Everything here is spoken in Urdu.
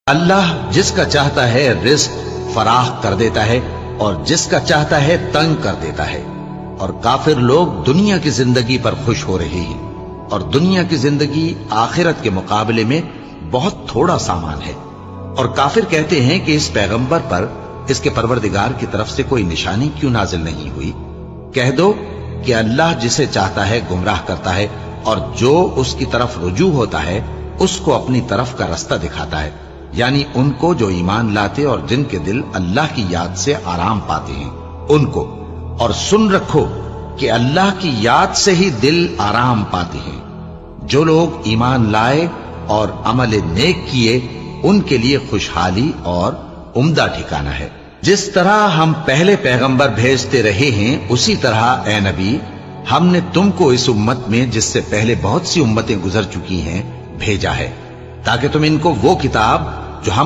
اللہ جس کا چاہتا ہے رزق فراخ کر دیتا ہے اور جس کا چاہتا ہے تنگ کر دیتا ہے، اور کافر لوگ دنیا کی زندگی پر خوش ہو رہے ہیں، اور دنیا کی زندگی آخرت کے مقابلے میں بہت تھوڑا سامان ہے۔ اور کافر کہتے ہیں کہ اس پیغمبر پر اس کے پروردگار کی طرف سے کوئی نشانی کیوں نازل نہیں ہوئی؟ کہہ دو کہ اللہ جسے چاہتا ہے گمراہ کرتا ہے، اور جو اس کی طرف رجوع ہوتا ہے اس کو اپنی طرف کا رستہ دکھاتا ہے، یعنی ان کو جو ایمان لاتے اور جن کے دل اللہ کی یاد سے آرام پاتے ہیں ان کو۔ اور سن رکھو کہ اللہ کی یاد سے ہی دل آرام پاتے ہیں۔ جو لوگ ایمان لائے اور عمل نیک کیے ان کے لیے خوشحالی اور عمدہ ٹھکانہ ہے۔ جس طرح ہم پہلے پیغمبر بھیجتے رہے ہیں اسی طرح اے نبی ہم نے تم کو اس امت میں جس سے پہلے بہت سی امتیں گزر چکی ہیں بھیجا ہے، تاکہ تم ان کو وہ کتاب جو ہم